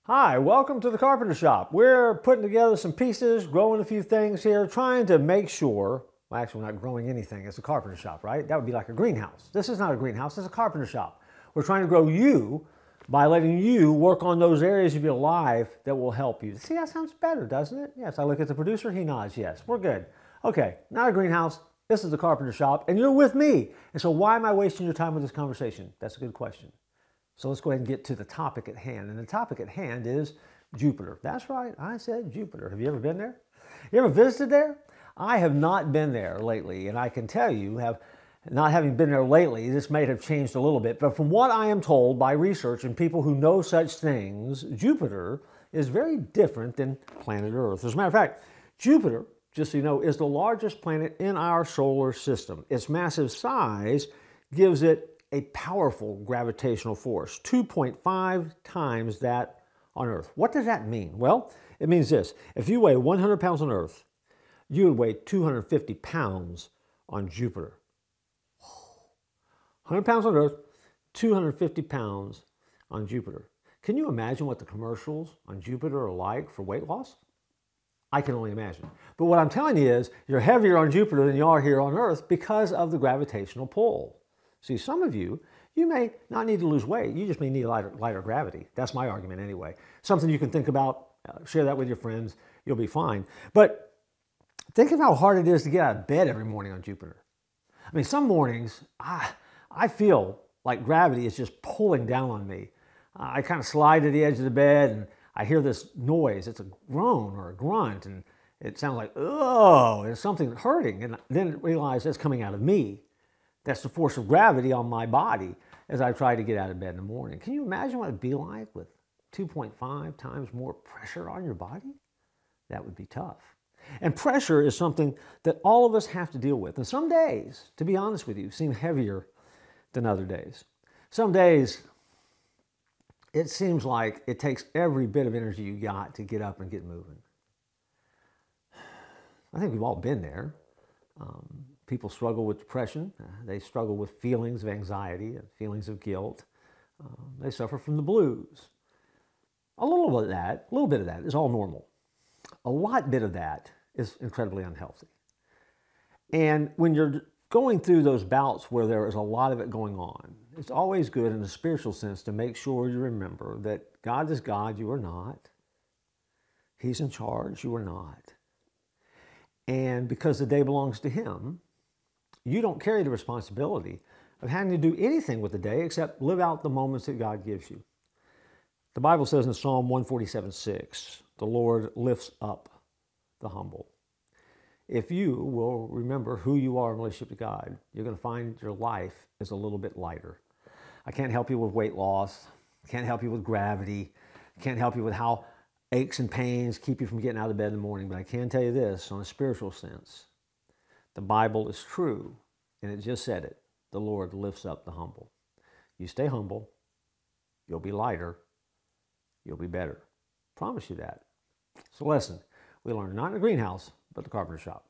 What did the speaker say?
Hi, welcome to the Carpenter Shop. We're putting together some pieces, growing a few things here, trying to make sure, well actually we're not growing anything, it's a carpenter shop, right? That would be like a greenhouse. This is not a greenhouse, it's a carpenter shop. We're trying to grow you by letting you work on those areas of your life that will help you. See, that sounds better, doesn't it? Yes, I look at the producer, he nods, yes, we're good. Okay, not a greenhouse, this is the carpenter shop, and you're with me. And so why am I wasting your time with this conversation? That's a good question. So let's go ahead and get to the topic at hand. And the topic at hand is Jupiter. That's right, I said Jupiter. Have you ever been there? You ever visited there? I have not been there lately, and I can tell you, not having been there lately, this may have changed a little bit, but from what I am told by research and people who know such things, Jupiter is very different than planet Earth. As a matter of fact, Jupiter, just so you know, is the largest planet in our solar system. Its massive size gives it a powerful gravitational force, 2.5 times that on Earth. What does that mean? Well, it means this. If you weigh 100 pounds on Earth, you would weigh 250 pounds on Jupiter. 100 pounds on Earth, 250 pounds on Jupiter. Can you imagine what the commercials on Jupiter are like for weight loss? I can only imagine. But what I'm telling you is, you're heavier on Jupiter than you are here on Earth because of the gravitational pull. See, some of you may not need to lose weight. You just may need lighter gravity. That's my argument anyway. Something you can think about, share that with your friends, you'll be fine. But think of how hard it is to get out of bed every morning on Jupiter. I mean, some mornings, I feel like gravity is just pulling down on me. I kind of slide to the edge of the bed and I hear this noise. It's a groan or a grunt and it sounds like, oh, it's something hurting. And then I realize it's coming out of me. That's the force of gravity on my body as I try to get out of bed in the morning. Can you imagine what it'd be like with 2.5 times more pressure on your body? That would be tough. And pressure is something that all of us have to deal with. And some days, to be honest with you, seem heavier than other days. Some days, it seems like it takes every bit of energy you got to get up and get moving. I think we've all been there. People struggle with depression. They struggle with feelings of anxiety and feelings of guilt. They suffer from the blues. A little bit of that is all normal. A lot bit of that is incredibly unhealthy. And when you're going through those bouts where there is a lot of it going on, it's always good in a spiritual sense to make sure you remember that God is God, you are not. He's in charge, you are not. And because the day belongs to Him, you don't carry the responsibility of having to do anything with the day except live out the moments that God gives you. The Bible says in Psalm 147:6, the Lord lifts up the humble. If you will remember who you are in relationship to God, you're going to find your life is a little bit lighter. I can't help you with weight loss. Can't help you with gravity. Can't help you with how aches and pains keep you from getting out of bed in the morning. But I can tell you this, on a spiritual sense, the Bible is true, and it just said it. The Lord lifts up the humble. You stay humble, you'll be lighter, you'll be better. Promise you that. So listen, we learned not in a greenhouse, but the carpenter shop.